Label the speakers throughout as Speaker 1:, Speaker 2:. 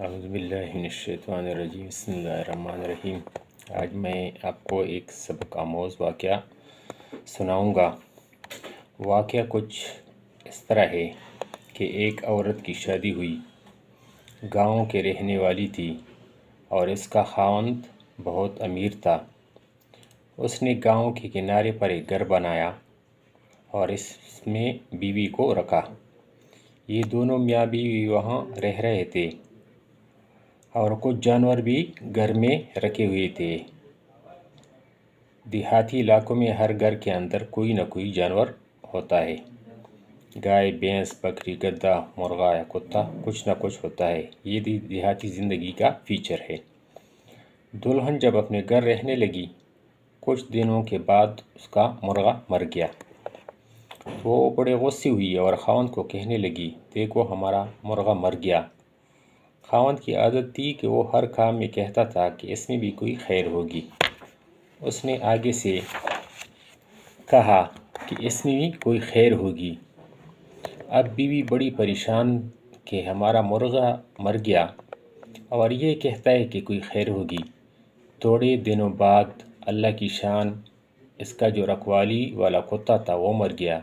Speaker 1: اعوذ باللہ من الشیطان الرجیم بسم اللہ الرحمن الرحیم۔ آج میں آپ کو ایک سبق آموز واقعہ سناؤں گا۔ واقعہ کچھ اس طرح ہے کہ ایک عورت کی شادی ہوئی، گاؤں کے رہنے والی تھی اور اس کا خاوند بہت امیر تھا۔ اس نے گاؤں کے کنارے پر ایک گھر بنایا اور اس میں بیوی کو رکھا۔ یہ دونوں میاں بیوی وہاں رہ رہے تھے اور کچھ جانور بھی گھر میں رکھے ہوئے تھے۔ دیہاتی علاقوں میں ہر گھر کے اندر کوئی نہ کوئی جانور ہوتا ہے۔ گائے، بھینس، بکری، گدھا، مرغا یا کتا، کچھ نہ کچھ ہوتا ہے۔ یہ دیہاتی زندگی کا فیچر ہے۔ دلہن جب اپنے گھر رہنے لگی، کچھ دنوں کے بعد اس کا مرغا مر گیا۔ وہ بڑے غصے ہوئی اور خاوند کو کہنے لگی، دیکھو ہمارا مرغا مر گیا۔ خاوند کی عادت تھی کہ وہ ہر کام میں کہتا تھا کہ اس میں بھی کوئی خیر ہوگی۔ اس نے آگے سے کہا کہ اس میں بھی کوئی خیر ہوگی۔ اب بیوی بڑی پریشان کہ ہمارا مرغا مر گیا اور یہ کہتا ہے کہ کوئی خیر ہوگی۔ تھوڑے دنوں بعد اللہ کی شان، اس کا جو رکھوالی والا کتا تھا وہ مر گیا۔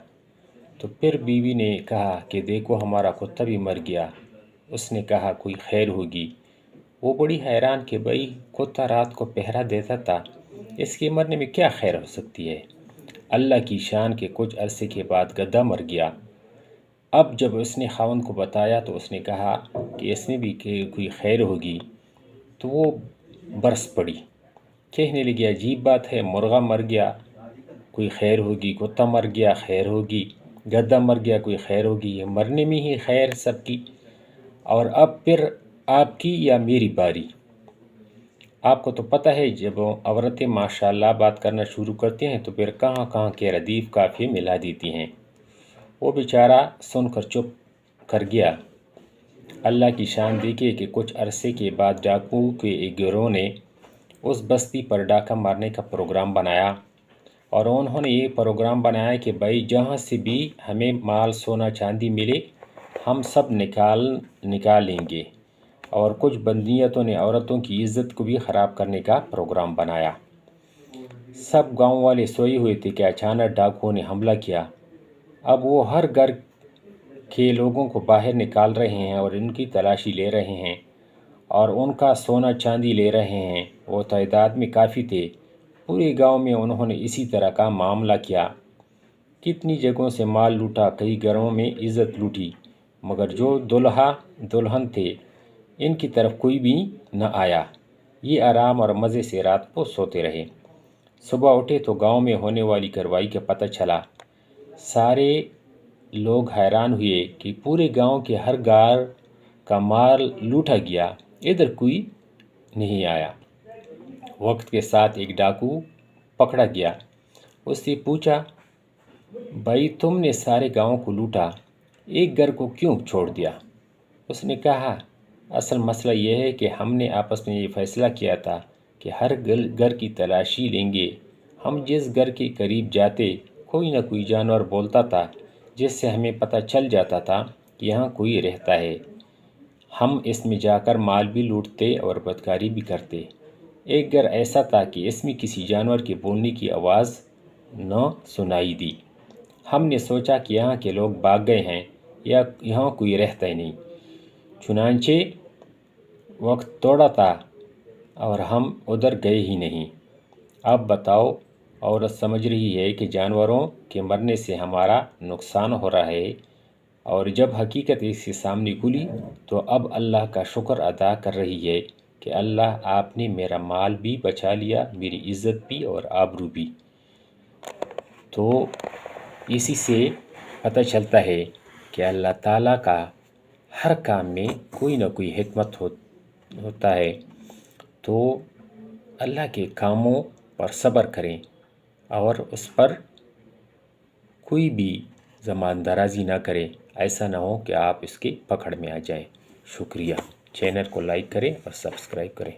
Speaker 1: تو پھر بیوی نے کہا کہ دیکھو ہمارا کتا بھی مر گیا۔ اس نے کہا کوئی خیر ہوگی۔ وہ بڑی حیران کہ بھئی کتا رات کو پہرا دیتا تھا، اس کے مرنے میں کیا خیر ہو سکتی ہے؟ اللہ کی شان کہ کچھ عرصے کے بعد گدھا مر گیا۔ اب جب اس نے خاوند کو بتایا تو اس نے کہا کہ اس میں بھی کوئی خیر ہوگی۔ تو وہ برس پڑی، کہنے لگی عجیب بات ہے، مرغا مر گیا کوئی خیر ہوگی، کتا مر گیا خیر ہوگی، گدھا مر گیا کوئی خیر ہوگی، یہ مرنے میں ہی خیر سب کی، اور اب پھر آپ کی یا میری باری؟ آپ کو تو پتہ ہے جب عورتیں ماشاءاللہ بات کرنا شروع کرتی ہیں تو پھر کہاں کہاں کے ردیف قافیے ملا دیتی ہیں۔ وہ بیچارہ سن کر چپ کر گیا۔ اللہ کی شان دیکھے کہ کچھ عرصے کے بعد ڈاکوؤں کے ایک گروہ نے اس بستی پر ڈاکہ مارنے کا پروگرام بنایا، اور انہوں نے یہ پروگرام بنایا کہ بھائی جہاں سے بھی ہمیں مال سونا چاندی ملے ہم سب نکال لیں گے، اور کچھ بندیتوں نے عورتوں کی عزت کو بھی خراب کرنے کا پروگرام بنایا۔ سب گاؤں والے سوئے ہوئے تھے کہ اچانک ڈاکوؤں نے حملہ کیا۔ اب وہ ہر گھر کے لوگوں کو باہر نکال رہے ہیں اور ان کی تلاشی لے رہے ہیں اور ان کا سونا چاندی لے رہے ہیں۔ وہ تعداد میں کافی تھے۔ پورے گاؤں میں انہوں نے اسی طرح کا معاملہ کیا۔ کتنی جگہوں سے مال لوٹا، کئی گھروں میں عزت لوٹی، مگر جو دلہا دلہن تھے ان کی طرف کوئی بھی نہ آیا۔ یہ آرام اور مزے سے رات کو سوتے رہے۔ صبح اٹھے تو گاؤں میں ہونے والی کارروائی کا پتہ چلا۔ سارے لوگ حیران ہوئے کہ پورے گاؤں کے ہر گھر کا مال لوٹا گیا، ادھر کوئی نہیں آیا۔ وقت کے ساتھ ایک ڈاکو پکڑا گیا۔ اس سے پوچھا، بھائی تم نے سارے گاؤں کو لوٹا، ایک گھر کو کیوں چھوڑ دیا؟ اس نے کہا، اصل مسئلہ یہ ہے کہ ہم نے آپس میں یہ فیصلہ کیا تھا کہ ہر گھر کی تلاشی لیں گے۔ ہم جس گھر کے قریب جاتے کوئی نہ کوئی جانور بولتا تھا، جس سے ہمیں پتہ چل جاتا تھا کہ یہاں کوئی رہتا ہے۔ ہم اس میں جا کر مال بھی لوٹتے اور بدکاری بھی کرتے۔ ایک گھر ایسا تھا کہ اس میں کسی جانور کے بولنے کی آواز نہ سنائی دی۔ ہم نے سوچا کہ یہاں کے لوگ بھاگ گئے ہیں یا یہاں کوئی رہتا ہی نہیں، چنانچہ وقت توڑا تھا اور ہم ادھر گئے ہی نہیں۔ اب بتاؤ، عورت سمجھ رہی ہے کہ جانوروں کے مرنے سے ہمارا نقصان ہو رہا ہے، اور جب حقیقت اس کے سامنے کھلی تو اب اللہ کا شکر ادا کر رہی ہے کہ اللہ آپ نے میرا مال بھی بچا لیا، میری عزت بھی اور آبرو بھی۔ تو اسی سے پتہ چلتا ہے کہ اللہ تعالیٰ کا ہر کام میں کوئی نہ کوئی حکمت ہوتا ہے۔ تو اللہ کے کاموں پر صبر کریں اور اس پر کوئی بھی زبان درازی نہ کریں، ایسا نہ ہو کہ آپ اس کے پکڑ میں آ جائیں۔ شکریہ۔ چینل کو لائک کریں اور سبسکرائب کریں۔